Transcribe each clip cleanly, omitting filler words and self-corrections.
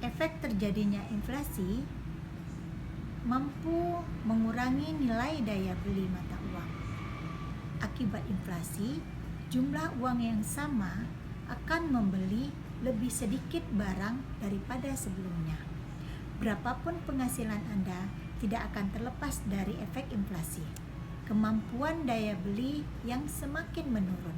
Efek terjadinya inflasi mampu mengurangi nilai daya beli mata uang. Akibat inflasi, jumlah uang yang sama akan membeli lebih sedikit barang daripada sebelumnya. Berapapun penghasilan Anda tidak akan terlepas dari efek inflasi. Kemampuan daya beli yang semakin menurun.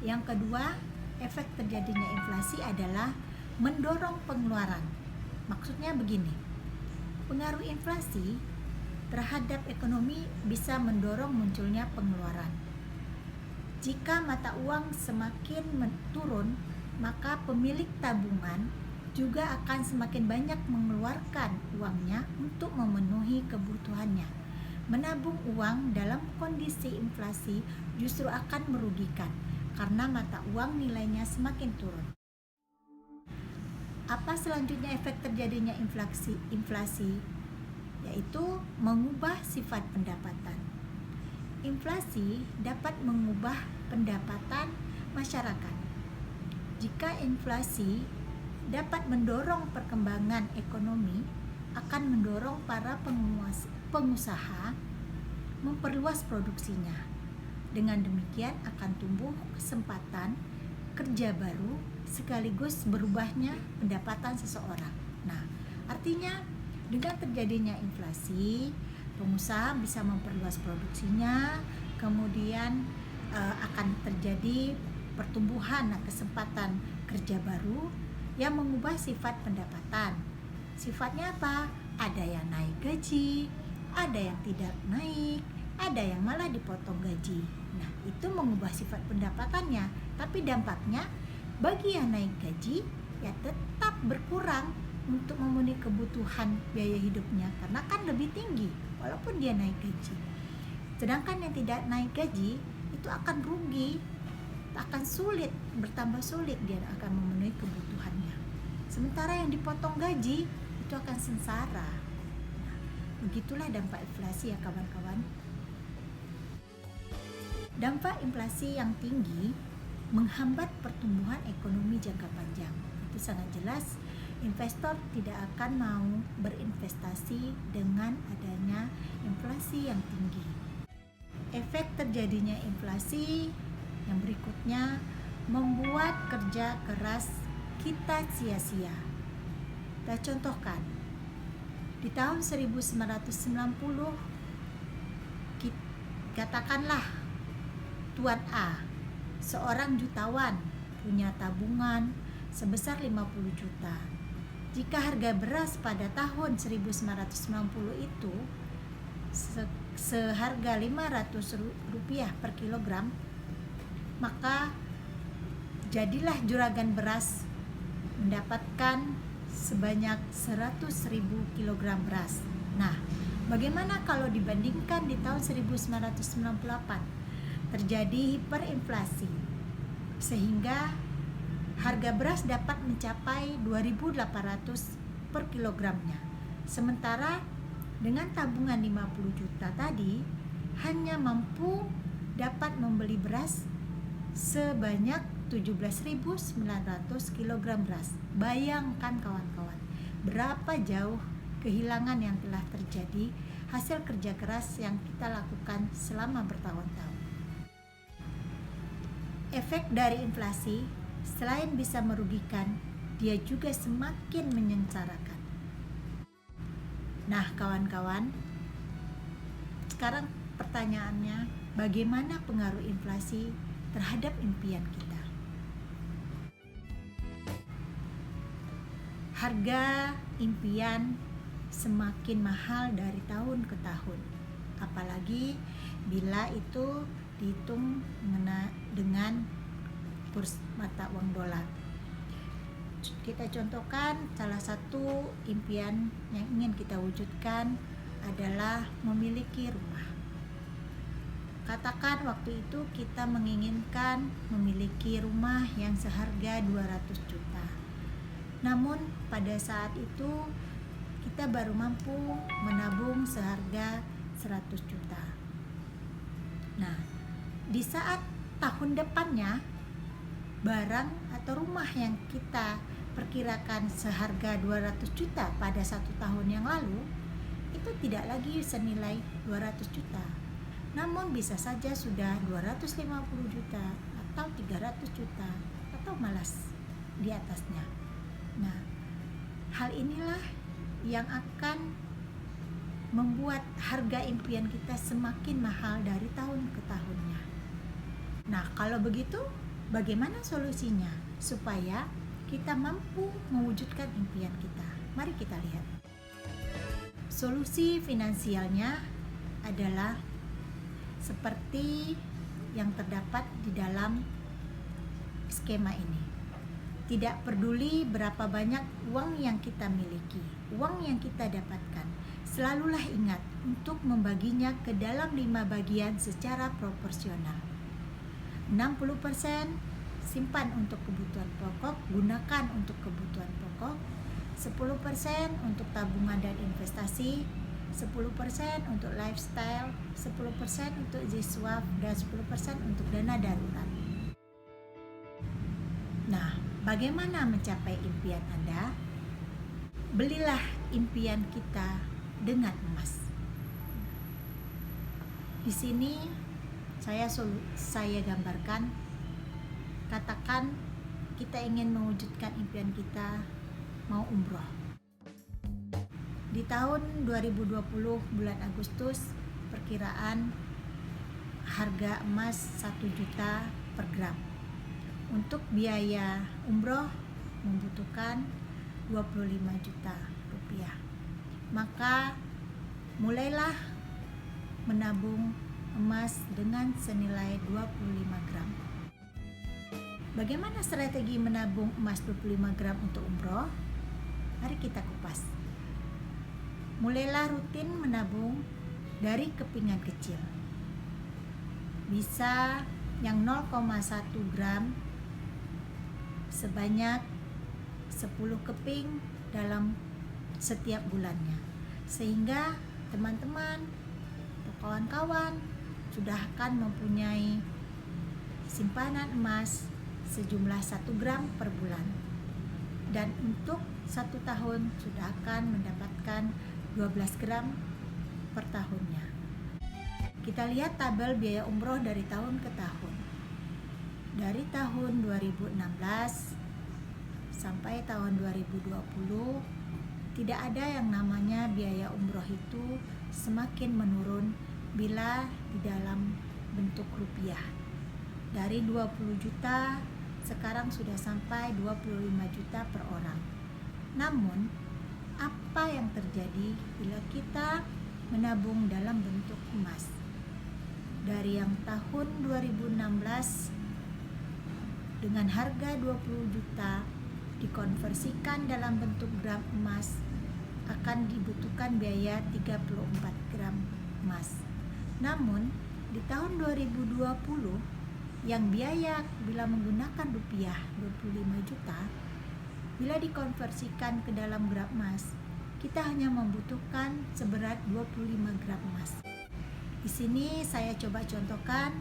Yang kedua, efek terjadinya inflasi adalah mendorong pengeluaran. Maksudnya begini, pengaruh inflasi terhadap ekonomi bisa mendorong munculnya pengeluaran. Jika mata uang semakin turun, maka pemilik tabungan juga akan semakin banyak mengeluarkan uangnya untuk memenuhi kebutuhannya. Menabung uang dalam kondisi inflasi justru akan merugikan karena mata uang nilainya semakin turun. Apa selanjutnya efek terjadinya inflasi? Yaitu mengubah sifat pendapatan. Inflasi dapat mengubah pendapatan masyarakat. Jika inflasi dapat mendorong perkembangan ekonomi, akan mendorong para pengusaha memperluas produksinya. Dengan demikian akan tumbuh kesempatan kerja baru sekaligus berubahnya pendapatan seseorang. Nah, artinya dengan terjadinya inflasi, pengusaha bisa memperluas produksinya, kemudian akan terjadi pertumbuhan kesempatan kerja baru yang mengubah sifat pendapatan. Sifatnya apa? Ada yang naik gaji, ada yang tidak naik, ada yang malah dipotong gaji. Nah, itu mengubah sifat pendapatannya, tapi dampaknya bagi yang naik gaji ya tetap berkurang untuk memenuhi kebutuhan biaya hidupnya karena kan lebih tinggi walaupun dia naik gaji. Sedangkan yang tidak naik gaji itu akan rugi, akan sulit, bertambah sulit dia akan memenuhi kebutuhannya. Sementara yang dipotong gaji itu akan sengsara. Nah, begitulah dampak inflasi ya kawan-kawan. Dampak inflasi yang tinggi menghambat pertumbuhan ekonomi jangka panjang. Itu sangat jelas, investor tidak akan mau berinvestasi dengan adanya inflasi yang tinggi. Efek terjadinya inflasi yang berikutnya membuat kerja keras kita sia-sia. Kita contohkan, di tahun 1990, katakanlah Tuan A, seorang jutawan, punya tabungan sebesar 50 juta. Jika harga beras pada tahun 1990 itu seharga Rp500 per kilogram, maka jadilah juragan beras mendapatkan sebanyak 100.000 kilogram beras. Nah, bagaimana kalau dibandingkan di tahun 1998? Terjadi hiperinflasi sehingga harga beras dapat mencapai 2.800 per kilogramnya. Sementara dengan tabungan 50 juta tadi hanya mampu dapat membeli beras sebanyak 17.900 kilogram beras. Bayangkan kawan-kawan, berapa jauh kehilangan yang telah terjadi hasil kerja keras yang kita lakukan selama bertahun-tahun. Efek dari inflasi selain bisa merugikan, dia juga semakin menyengsarakan. Nah, kawan-kawan, sekarang pertanyaannya, bagaimana pengaruh inflasi terhadap impian kita? Harga impian semakin mahal dari tahun ke tahun, apalagi bila itu dihitung dengan kurs mata uang dolar. Kita contohkan salah satu impian yang ingin kita wujudkan adalah memiliki rumah. Katakan waktu itu kita menginginkan memiliki rumah yang seharga 200 juta. Namun pada saat itu kita baru mampu menabung seharga 100 juta. Nah, di saat tahun depannya barang atau rumah yang kita perkirakan seharga 200 juta pada 1 tahun yang lalu, itu tidak lagi senilai 200 juta. Namun bisa saja sudah 250 juta atau 300 juta atau malas di atasnya. Nah, hal inilah yang akan membuat harga impian kita semakin mahal dari tahun ke tahunnya. Nah, kalau begitu bagaimana solusinya supaya kita mampu mewujudkan impian kita? Mari kita lihat. Solusi finansialnya adalah seperti yang terdapat di dalam skema ini. Tidak peduli berapa banyak uang yang kita miliki, uang yang kita dapatkan, selalulah ingat untuk membaginya ke dalam 5 bagian secara proporsional. 60% simpan untuk kebutuhan pokok, gunakan untuk kebutuhan pokok. 10% untuk tabungan dan investasi, 10% untuk lifestyle, 10% untuk ziswaf, dan 10% untuk dana darurat. Nah, bagaimana mencapai impian Anda? Belilah impian kita dengan emas. Di sini saya gambarkan, katakan kita ingin mewujudkan impian kita mau umroh. Di tahun 2020 bulan Agustus, perkiraan harga emas 1 juta per gram. Untuk biaya umroh membutuhkan 25 juta rupiah. Maka mulailah menabung emas dengan senilai 25 gram. Bagaimana strategi menabung emas 25 gram untuk umroh? Mari kita kupas. Mulailah rutin menabung dari kepingan kecil. Bisa yang 0,1 gram sebanyak 10 keping dalam setiap bulannya. Sehingga teman-teman atau kawan-kawan sudah akan mempunyai simpanan emas sejumlah 1 gram per bulan. Dan untuk 1 tahun sudah akan mendapatkan 12 gram per tahunnya. Kita lihat tabel biaya umroh dari tahun ke tahun. Dari tahun 2016 sampai tahun 2020 tidak ada yang namanya biaya umroh itu semakin menurun bila di dalam bentuk rupiah. Dari 20 juta sekarang sudah sampai 25 juta per orang. Namun, apa yang terjadi bila kita menabung dalam bentuk emas? Dari yang tahun 2016 dengan harga 20 juta dikonversikan dalam bentuk gram emas akan dibutuhkan biaya 34 gram emas. Namun di tahun 2020 yang biaya bila menggunakan rupiah 25 juta, bila dikonversikan ke dalam gram emas, kita hanya membutuhkan seberat 25 gram emas. Di sini saya coba contohkan,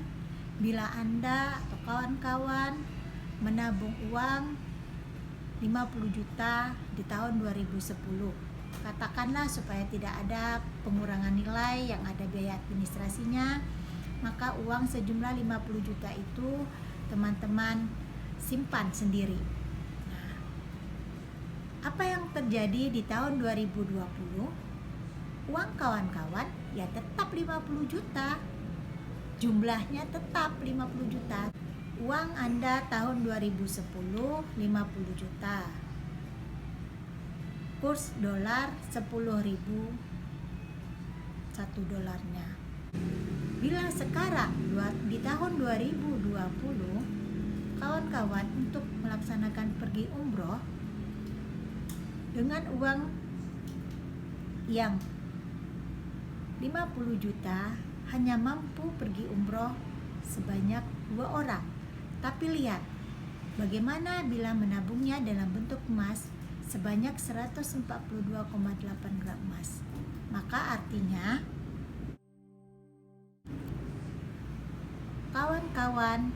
bila Anda atau kawan-kawan menabung uang 50 juta di tahun 2010, katakanlah supaya tidak ada pengurangan nilai yang ada biaya administrasinya, maka uang sejumlah 50 juta itu teman-teman simpan sendiri. Nah, apa yang terjadi di tahun 2020? Uang kawan-kawan ya tetap 50 juta. Jumlahnya tetap 50 juta. Uang Anda tahun 2010 50 juta. Kurs dolar 10.000 1 dolarnya. Bila sekarang di tahun 2020 kawan-kawan untuk melaksanakan pergi umroh dengan uang yang 50 juta hanya mampu pergi umroh sebanyak 2 orang. Tapi lihat bagaimana bila menabungnya dalam bentuk emas sebanyak 142,8 gram emas. Maka artinya kawan-kawan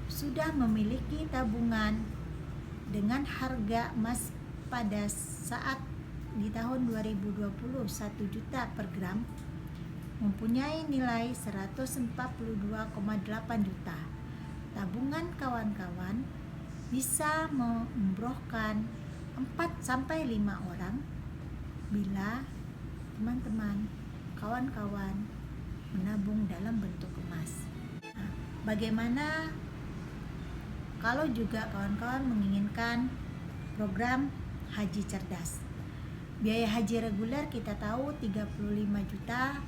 sudah memiliki tabungan dengan harga emas pada saat di tahun 2020 1 juta per gram mempunyai nilai 142,8 juta. Tabungan kawan-kawan bisa mengumrohkan 4 sampai 5 orang bila teman-teman, kawan-kawan menabung dalam bentuk emas. Nah, bagaimana kalau juga kawan-kawan menginginkan program haji cerdas? Biaya haji reguler kita tahu 35 juta.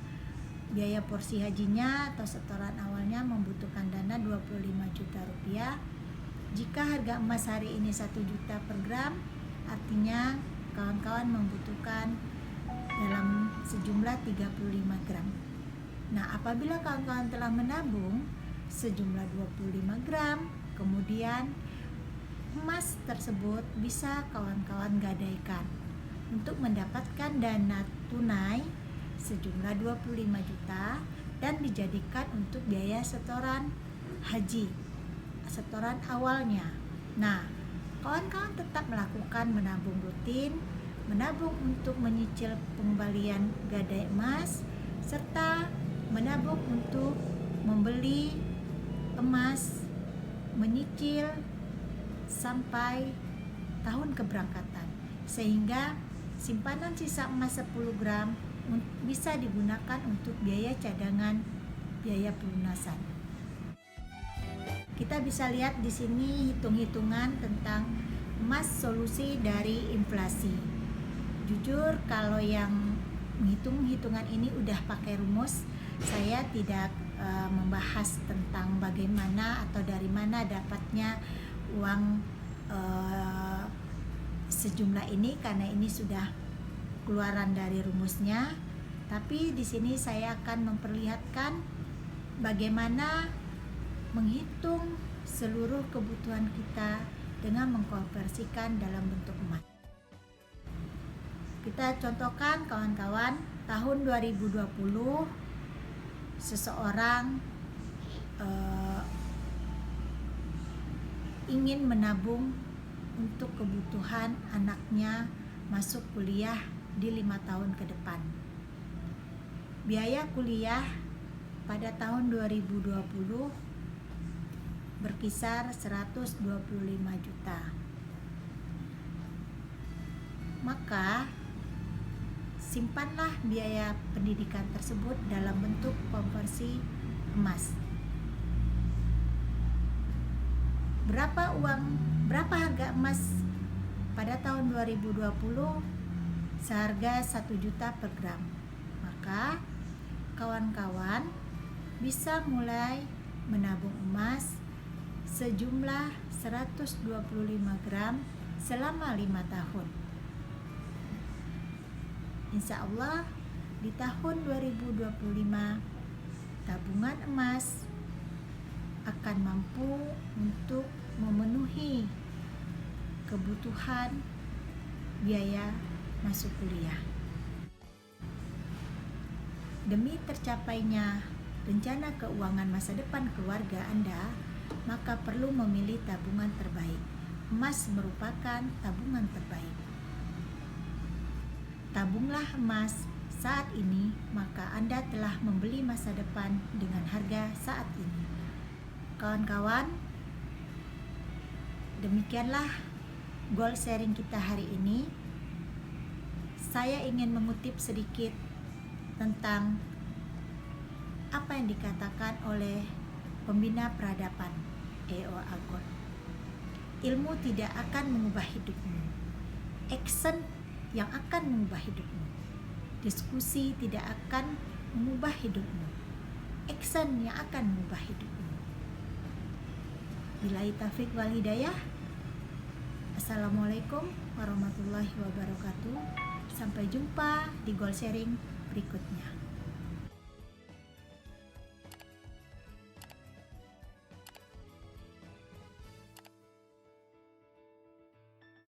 Biaya porsi hajinya atau setoran awalnya membutuhkan dana 25 juta rupiah. Jika harga emas hari ini 1 juta per gram, artinya kawan-kawan membutuhkan dalam sejumlah 35 gram. Nah, apabila kawan-kawan telah menabung sejumlah 25 gram, kemudian emas tersebut bisa kawan-kawan gadaikan untuk mendapatkan dana tunai sejumlah 25 juta dan dijadikan untuk biaya setoran haji, setoran awalnya. Nah, kawan-kawan tetap melakukan menabung rutin, menabung untuk menyicil pengembalian gadai emas, serta menabung untuk membeli emas, menyicil sampai tahun keberangkatan, sehingga simpanan sisa emas 10 gram bisa digunakan untuk biaya cadangan, biaya pelunasan. Kita bisa lihat di sini hitung-hitungan tentang emas solusi dari inflasi. Jujur kalau yang menghitung hitungan ini udah pakai rumus, saya tidak membahas tentang bagaimana atau dari mana dapatnya uang sejumlah ini, karena ini sudah keluaran dari rumusnya. Tapi di sini saya akan memperlihatkan bagaimana menghitung seluruh kebutuhan kita dengan mengkonversikan dalam bentuk emas. Kita contohkan kawan-kawan, tahun 2020 seseorang ingin menabung untuk kebutuhan anaknya masuk kuliah di 5 tahun ke depan. Biaya kuliah pada tahun 2020 berkisar 125 juta. Maka simpanlah biaya pendidikan tersebut dalam bentuk konversi emas. Berapa harga emas pada tahun 2020? Seharga 1 juta per gram. Maka kawan-kawan bisa mulai menabung emas sejumlah 125 gram selama 5 tahun. Insya Allah di tahun 2025 tabungan emas akan mampu untuk memenuhi kebutuhan biaya masuk kuliah. Demi tercapainya rencana keuangan masa depan keluarga Anda, maka perlu memilih tabungan terbaik. Emas merupakan tabungan terbaik. Tabunglah emas saat ini, maka Anda telah membeli masa depan dengan harga saat ini. Kawan-kawan, demikianlah goal sharing kita hari ini. Saya ingin mengutip sedikit tentang apa yang dikatakan oleh pembina peradaban E.O. Agor. Ilmu tidak akan mengubah hidupmu, action yang akan mengubah hidupmu. Diskusi tidak akan mengubah hidupmu, action yang akan mengubah hidupmu. Billahi taufiq wal hidayah. Assalamualaikum warahmatullahi wabarakatuh. Sampai jumpa di goal sharing berikutnya.